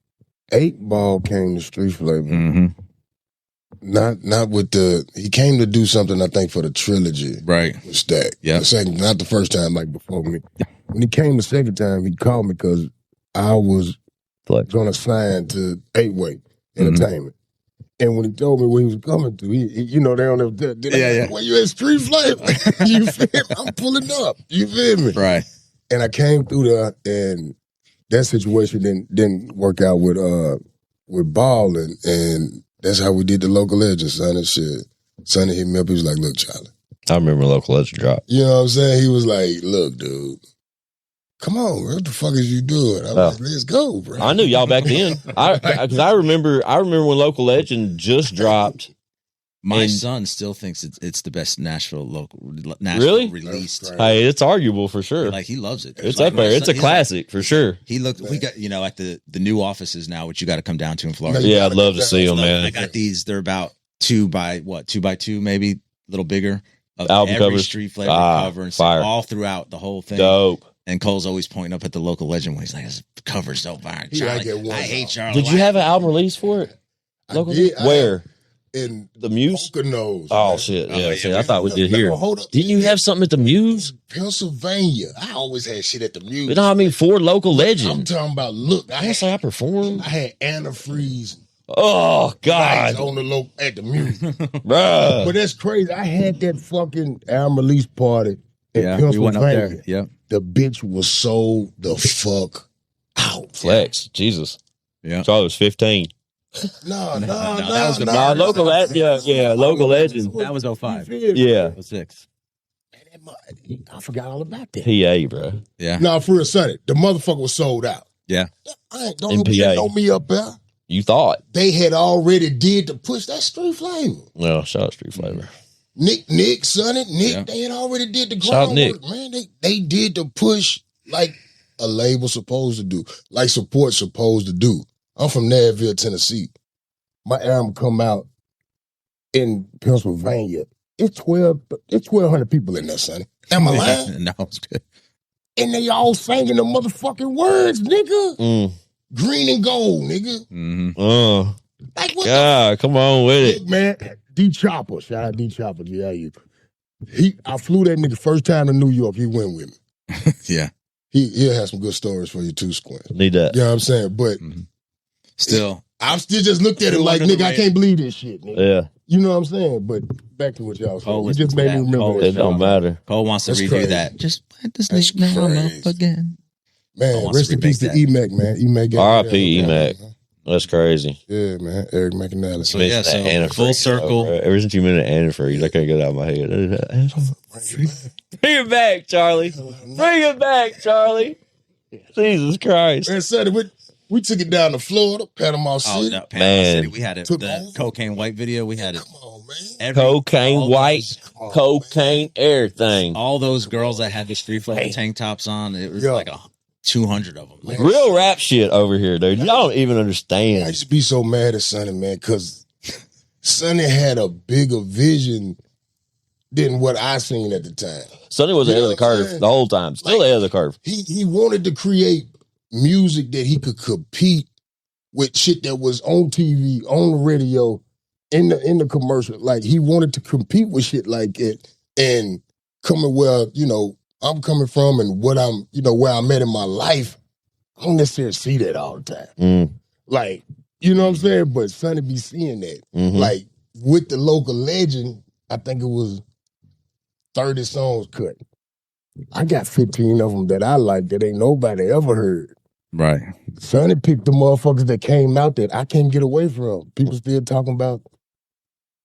8 Ball came to Street Flavor. Mm-hmm. Not with the. He came to do something, I think, for the trilogy. Right. With Stack. Yeah. The second, not the first time, like before me. When he came the second time, he called me because I was going to sign to 8-Way Entertainment. And when he told me where he was coming to, he you know, they don't have that. Well, you at Street Flavor. You feel me? I'm pulling up. You feel me? Right. And I came through there, and that situation didn't work out with Ball, and that's how we did the Local Legend, son, and shit. Sonny hit me up. He was like, "Look, Charlie." I remember Local Legend drop. You know what I'm saying? He was like, "Look, dude. Come on, bro. What the fuck is you doing?" I was like, "Let's go, bro." I knew y'all back then. Because I remember when Local Legend just dropped. My son still thinks it's the best Nashville really? released. Hey, it's arguable for sure. Like, he loves it. It's up there. It's a classic for sure. He looked. We got at the new offices now, which you got to come down to in Florida. Yeah, I'd love to see them, man. I got these. They're about 2 by 2, maybe a little bigger. Of album every covers. Street Flavor cover and fire. all throughout the whole thing. Dope. And Cole's always pointing up at the Local Legend when he's like, "This cover's so fire." Charlie, I hate Charlie. Did you have an album release for it? I did. Where? In the Muse? Poconos. Oh, shit. Yeah, see, I thought we did here. Hold up. Didn't you have something at the Muse? Pennsylvania. I always had shit at the Muse. No, I mean, for Local Legend. I'm talking about, look. I performed. I had antifreeze. Oh, God. On the at the Muse. Bruh. But that's crazy. I had that fucking album release party in Pennsylvania. We went up there. Yeah. The bitch was sold the fuck out. Flex. Jesus. Yeah. Charlie was 15. No. That was Local Legend. Yeah, Local Legend. That was 05. Yeah. 06. I forgot all about that. PA, bro. Yeah. No, for real, Sonny. The motherfucker was sold out. Yeah. Don't know me up there. You thought. They had already did the push. That Street Flavor. Well, shout out Street Flavor. Nick, Sonny, Yeah. they had already did the Shout out groundwork, man. They did the push like a label supposed to do, like support supposed to do. I'm from Nashville, Tennessee. My album come out in Pennsylvania. It's 1,200 people in there, Sonny. Am I lying? No, it's good. And they all singing the motherfucking words, nigga. Green and gold, nigga. Oh, like what? God, come on with it, man. D Chopper, shout out D Chopper, GIU. I flew that nigga first time to New York. He went with me. Yeah, he'll have some good stories for you too, Squint. Need that. You know what I'm saying? But still, I still just looked at it like, nigga, I can't believe this shit, nigga. Yeah. You know what I'm saying? But back to what y'all saying. You just made me remember. It don't matter. Cole wants to redo that. Just put this name up again. Man, rest in peace to E-Mac, man. E-Mac. R.I.P. E-Mac. That's crazy. Yeah, man. Eric McNally. So yeah, so full circle. Ever since you mentioned antifreeze, I can't get it out of my head. Bring it back, Charlie. Bring it back, Charlie. Jesus Christ. Man, Sonny, we took it down to Florida, Panama City. Oh, no, Panama City. We had the Cocaine White video. We had it. Come on, man. Cocaine White, cocaine everything. All those girls that had the Street Flavor tank tops on, it was like 200 of them. Man, real rap shit over here, dude. Y'all don't even understand. I used to be so mad at Sonny, man, because Sonny had a bigger vision than what I seen at the time. Sonny was ahead of the curve the whole time. Still ahead of the curve. He wanted to create music that he could compete with shit that was on TV, on the radio, in the commercial. Like, he wanted to compete with shit like it, and coming where, I'm coming from and what I'm, where I'm at in my life, I don't necessarily see that all the time. Like, you know what I'm saying? But Sonny be seeing that. Like, with the Local Legend, I think it was 30 songs cut. I got 15 of them that I like that ain't nobody ever heard. Right. Sonny picked the motherfuckers that came out that I can't get away from. People still talking about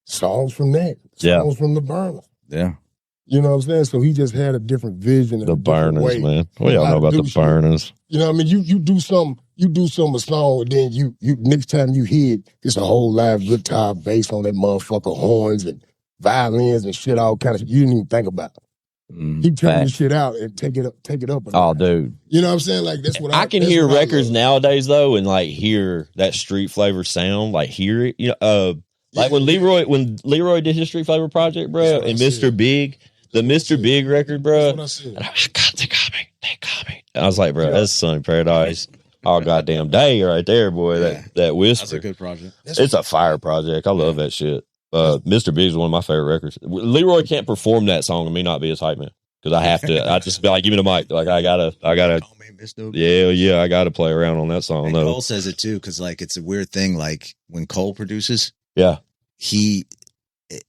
songs from that. Songs from the Burner. Yeah. You know what I'm saying? So he just had a different vision. The Burners, man. What y'all know about the Burners? You know what I mean? You do something, a song, and then you next time you hear it, it's a whole live guitar bass on that motherfucker, horns and violins and shit, all kind of shit you didn't even think about. He turned this shit out and take it up. Oh, dude. You know what I'm saying? Like, that's what I can hear records nowadays, though, and like hear that Street Flavor sound, like hear it. Like when Leroy did his Street Flavor project, bro, and Mr. Big, the Mr. Big record, bro. I got they got me. I was like, bro, that's Sonny Paradise. all goddamn day right there, boy. Yeah. That whisper. That's a good project. It's a fire project. I love that shit. Mr. Biggs is one of my favorite records. Leroy can't perform that song and me not be his hype man because I have to. I just be like, give me the mic. Like I gotta. Yeah, I gotta play around on that song. And though. Cole says it too because like it's a weird thing. Like when Cole produces, Yeah,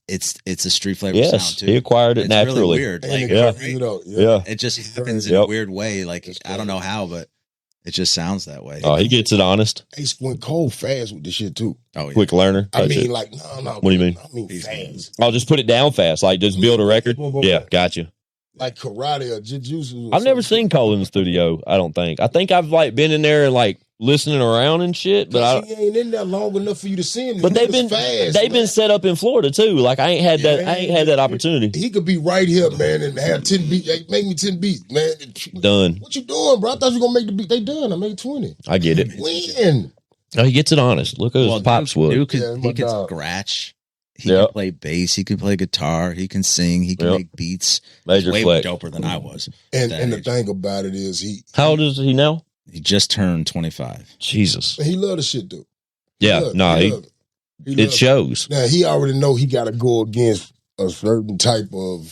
it's a street flavor yes, sound too. he acquired it It's naturally. really weird. And Like, it goes, Yeah. it just happens in Yep. a weird way. Like I don't know how, but it just sounds that way. Oh, he gets it honest. Hey, went Cole fast with this shit too. Oh, yeah. Quick learner. I Touch mean, it. like, no. What do you mean? I mean, fast. I'll just put it down fast. Like just build a record. Yeah, gotcha. Like karate or jiu-jitsu. I've never seen Cole in the studio. I don't think. I think I've like been in there and like listening around and shit. But he ain't in there long enough for you to see him. But they've been fast. been set up in Florida too. Like I ain't had that opportunity. He could be right here, man, and have 10 beats. Hey, make me 10 beats, man. Done. What you doing, bro? I thought you were gonna make the beat. They done. I made 20. I get it. When? Oh, he gets it honest. Look at his pops would. Duke Yeah, he my can dog. scratch. He Yep. can play bass. He can play guitar. He can sing. He can Yep. make beats. Major Way flex. doper than I was. And That the age. thing about it is How old is he now? He just turned 25. Jesus. he love the shit though. Yeah. love it. Nah. He love it. He It love it. shows. Now he already know he got to go against a certain type of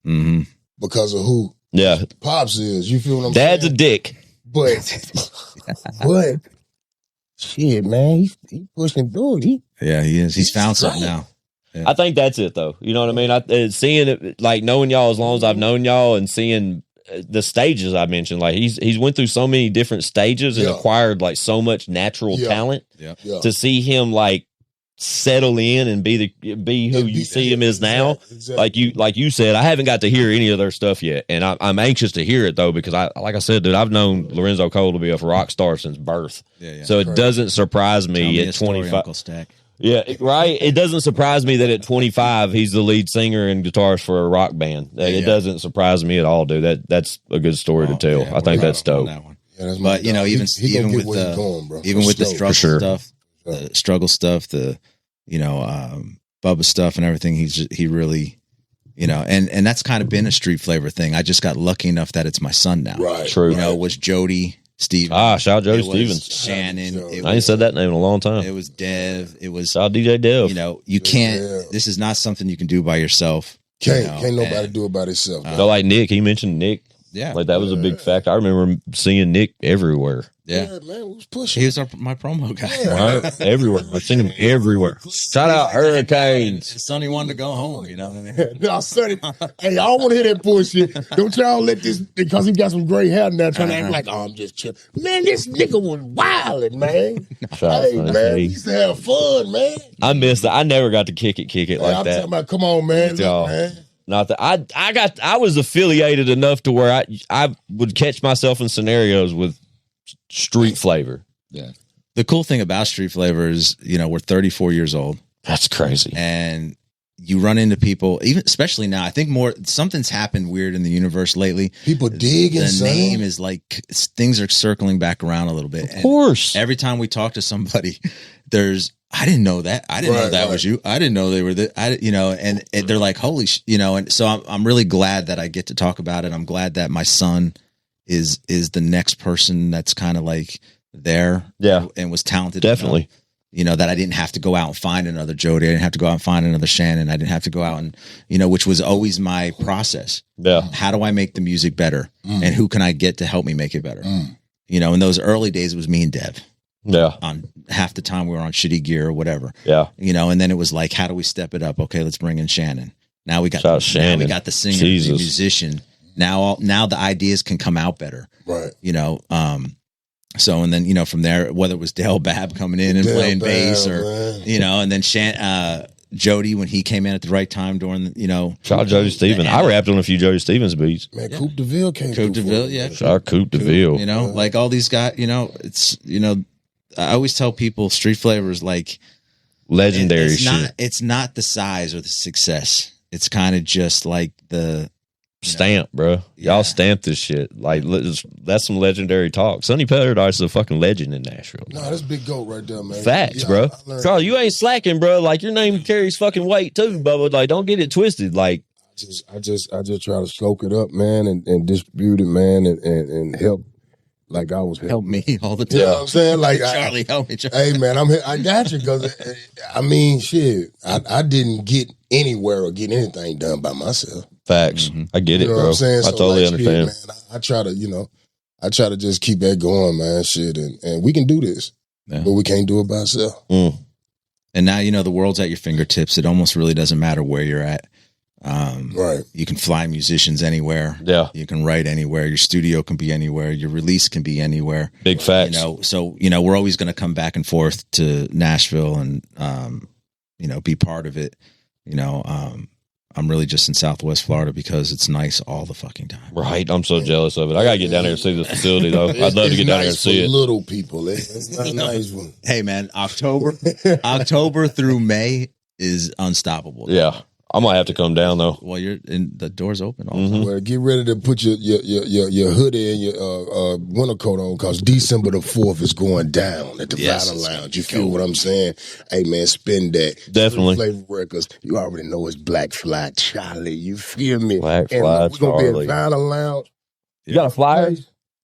Mm-hmm. because of who Yeah. Pops is. You feel what I'm Dad's a saying? dick. But shit, man, he pushing through it. Yeah, he is. He's found something right. now. I think that's it though. You know what I mean? Seeing it, like knowing y'all as long as I've known y'all and seeing the stages I mentioned, like he's went through so many different stages and Yeah. acquired like so much natural Yeah. talent Yeah. Yeah. to see him like settle in and be who you see him as now. Exactly. Like you said, I haven't got to hear any of their stuff yet, and I'm anxious to hear it though because like I said, dude, I've known Lorenzo Cole to be a rock star since birth, Yeah. so it Correct. doesn't surprise Tell me me a at story, 25. Uncle Stack. Yeah, right. It doesn't surprise me that at 25 he's the lead singer and guitarist for a rock band. It doesn't surprise me at all, dude. That's a good story to tell. Yeah, I think we're that's proud of him on dope. that one. Yeah, that's my But you know, dog. even He gonna even get with where he the going, bro. even with the For struggle sure. stuff, the struggle stuff, the Bubba stuff and everything, he really, and that's kind of been a street flavor thing. I just got lucky enough that it's my son now. Right. True. It was Jody, Steve. Shout out Jody it was Stevens. Shannon. It I ain't was, said that name in a long time. it was Dev. It was, Shout out DJ Dev. you can't, Yeah. this is not something you can do by yourself. Can't nobody and- do it by themselves. So like Nick, he mentioned Nick. Yeah. Like that was a big factor. I remember seeing Nick everywhere. Yeah. Man, we was pushing. He was my promo guy. Right? Everywhere. I've seen him everywhere. Shout out Hurricanes. And Sonny wanted to go home, you know what I mean? No, Sonny. Hey, I don't want to hear that bullshit. Don't y'all let this, because he got some gray hair now, trying to act like, oh, I'm just chilling. Man, this nigga was wilding, man. Shout out Hey, Sonny. man, we used to have fun, man. I missed that. I never got to kick it Hey, like I'm that. talking about, come on, man. Y'all. Look, man. Not that I was affiliated enough to where I would catch myself in scenarios with street flavor. Yeah. The cool thing about street flavor is, we're 34 years old That's crazy. and you run into people, even especially now. I think something's happened weird in the universe lately. People digging, The son. name is like things are circling back around a little bit. Of course. Every time we talk to somebody, I didn't know that. I didn't know Right, that right. was you. I didn't know they were and they're like, holy, and so I'm really glad that I get to talk about it. I'm glad that my son is the next person that's kind of like there. Yeah. And was talented. Definitely. Enough, that I didn't have to go out and find another Jody. I didn't have to go out and find another Shannon. I didn't have to go out and, which was always my process. Yeah. How do I make the music better? And who can I get to help me make it better? In those early days, it was me and Dev. Yeah. On half the time we were on shitty gear or whatever. Yeah. And then it was like, how do we step it up? Okay, let's bring in Shannon. Now we got Shout out Shannon. Now we got the singer, Jesus. the musician. Now the ideas can come out better. Right. So and then from there, whether it was Dale Babb coming in and Dale playing Babb, bass, or man. and then Jody when he came in at the right time during the Shout out Jody Stevens. I rapped on a few Jody Stevens beats. Man, Coupe DeVille came Coupe through for DeVille, us, yeah. man. Shout out Coupe DeVille. like all these guys. It's I always tell people street flavors like Legendary it's shit. not. It's not the size or the success. It's kind of just like the Stamp, bro. Yeah. Y'all stamped this shit. Like, that's some legendary talk. Sonny Paradise is a fucking legend in Nashville. No, that's big goat right there, man. Facts, Yeah, bro. I learned- Carl, you ain't slacking, bro. Like, your name carries fucking weight too, Bubba. Like, don't get it twisted. Like, I just try to soak it up, man, and distribute it, man, and help like I was Help me all the time. You know what I'm saying? Like Charlie, help me, Charlie. Hey man, I'm here. I got you because I mean, shit. I didn't get anywhere or get anything done by myself. Facts. I get it, You know bro. what I'm saying? I totally understand. Shit, man, I try to, I try to just keep that going, man. Shit, and we can do this, but we can't do it by ourselves. And now the world's at your fingertips. It almost really doesn't matter where you're at. Right. You can fly musicians anywhere. Yeah. You can write anywhere. Your studio can be anywhere. Your release can be anywhere. Big facts. So we're always going to come back and forth to Nashville and be part of it. I'm really just in Southwest Florida because it's nice all the fucking time. Right. I'm so jealous of it. I got to get down there and see this facility, though. I'd love to get down there and see it. Little people. It's not a nice one. Hey, man, October through May is unstoppable. Yeah. I might have to come down, though. Well, the door's open all the time. Well, get ready to put your hoodie and your winter coat on because December the 4th is going down at the Vinyl Lounge. You feel what I'm saying? Hey, man, spend that. Definitely. Flavor Records. You already know it's Black Fly Charlie. You feel me? Black Fly We're going to be Charlie. at Vinyl Lounge. You got a flyer?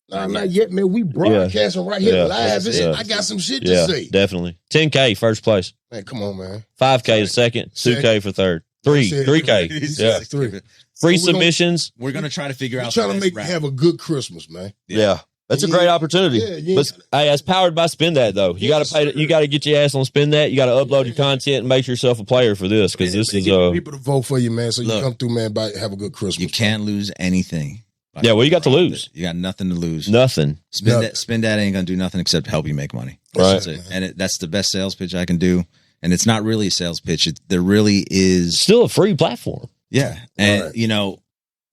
Nah, not yet, man. We broadcasting right here live. I got some shit to say. Definitely. 10K, first place. Man, come on, man. 5K is second. 2K for third. 3K. Yeah. 3. Free submissions. We're going to try to figure out. Trying to have a good Christmas, man. Yeah. That's a great opportunity. But hey, it's powered by SPNDAT, though. You got to pay. You got to get your ass on SPNDAT. You got to upload your content and make yourself a player for this because this is people to vote for you, man. So you come through, man. Have a good Christmas. You can't lose anything. Yeah, what you got to lose? You got nothing to lose. Nothing. SPNDAT ain't going to do nothing except help you make money. Right. That's it. And that's the best sales pitch I can do. And it's not really a sales pitch. There really is still a free platform. Yeah. And,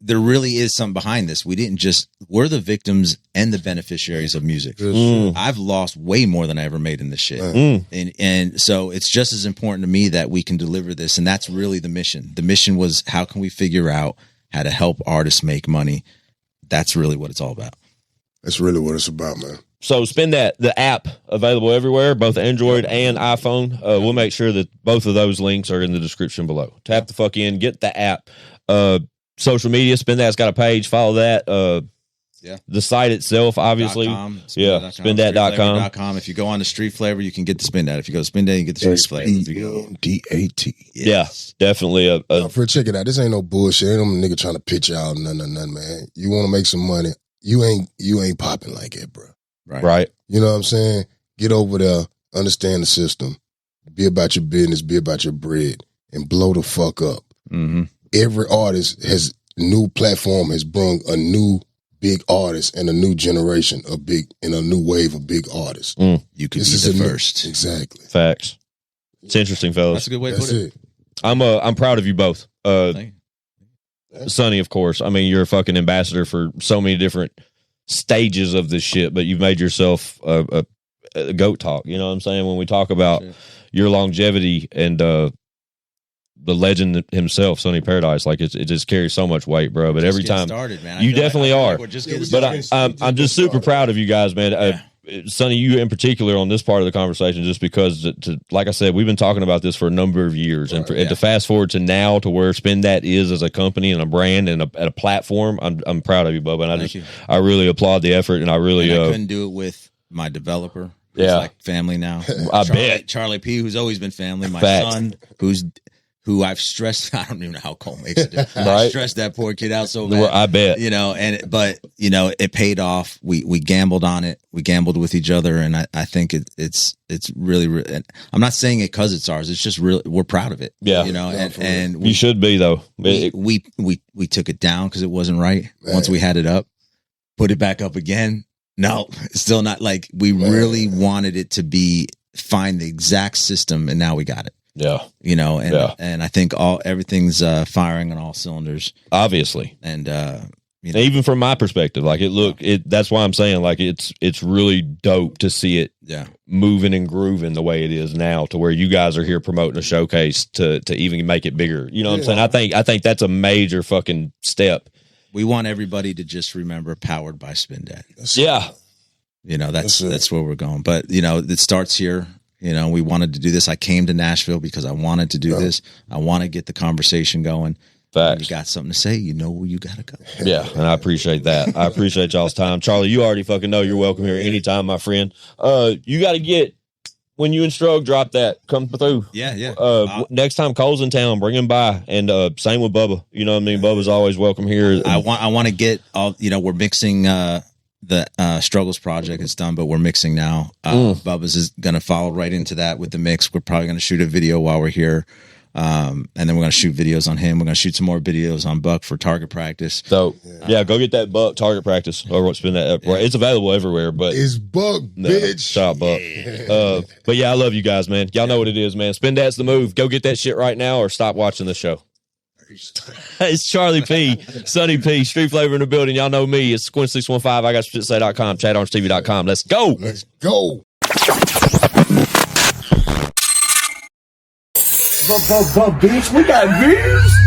there really is something behind this. We're the victims and the beneficiaries of music. I've lost way more than I ever made in this shit. And so it's just as important to me that we can deliver this. And that's really the mission. The mission was, how can we figure out how to help artists make money? That's really what it's all about. That's really what it's about, man. So SPNDAT, the app available everywhere, both Android and iPhone. We'll make sure that both of those links are in the description below. Tap the fuck in, get the app. Social media, SPNDAT's got a page. Follow that. The site itself, obviously. SPNDAT.com. If you go on to Street Flavor, you can get the SPNDAT. If you go to SPNDAT, you get the Street Flavor. SPNDAT. Yes. Yeah, definitely. Check it out. This ain't no bullshit. Ain't no nigga trying to pitch out nothing, man. You want to make some money. You ain't popping like that, bro. Right. You know what I'm saying? Get over there, understand the system, be about your business, be about your bread, and blow the fuck up. Every artist has new platform has brung a new big artist and a new generation of big and a new wave of big artists. You could be the first. Exactly. Facts. It's interesting, fellas. That's a good way to put it. I'm proud of you both. Sonny, of course. I mean, you're a fucking ambassador for so many different stages of this shit, but you've made yourself a goat talk. You know what I'm saying? When we talk about your longevity and the legend himself, Sonny Paradise, like it just carries so much weight, bro. But every time you definitely are. But I'm just super proud of you guys, man. Sonny, you in particular on this part of the conversation, just because, like I said, we've been talking about this for a number of years, and to fast forward to now to where SPNDAT is as a company and a brand and a platform, I'm proud of you, Bubba, and I really applaud the effort, and I couldn't do it with my developer, who's like family now. Bet Charlie P, who's always been family, my son, who I've stressed. I don't even know how Cole makes it. I stressed that poor kid out so bad. I bet. But it paid off. We gambled on it. We gambled with each other, and I think it's really. And I'm not saying it because it's ours. It's just really we're proud of it. Yeah. And you should be though. We took it down because it wasn't right. Once we had it up, put it back up again. No, it's still not. Like we really wanted it to find the exact system, and now we got it. Yeah. And I think everything's firing on all cylinders. Obviously. And even from my perspective, like that's why I'm saying like it's really dope to see it moving and grooving the way it is now, to where you guys are here promoting a showcase to even make it bigger. You know what I'm saying? I think that's a major fucking step. We want everybody to just remember powered by SPNDAT. That's where we're going. But it starts here. We wanted to do this. I came to Nashville because I wanted to do this. I want to get the conversation going. When you Facts. got something to say, you know where you gotta go. Yeah, and I appreciate that. I appreciate y'all's time. Charlie, you already fucking know you're welcome here anytime, my friend. You got to get, when you and Strug drop that, come through. Yeah. Next time Cole's in town, bring him by. And same with Bubba. You know what I mean? Bubba's always welcome here. I want to get all, we're mixing the Struggles project is done, but we're mixing now. Bubba's is going to follow right into that with the mix. We're probably going to shoot a video while we're here. And then we're going to shoot videos on him. We're going to shoot some more videos on Buck for target practice. So, yeah, go get that Buck target practice. Or what's been that? Yeah. It's available everywhere, but It's Buck, bitch. Shout out Buck. Yeah. But yeah, I love you guys, man. Y'all know what it is, man. SPNDAT's the move. Go get that shit right now or stop watching the show. It's Charlie P, Sonny P, Street Flavor in the building. Y'all know me. It's Quinn615. I got SpitSay.com, ChadOrangeTV.com. Let's go. Let's go. Bitch, we got views.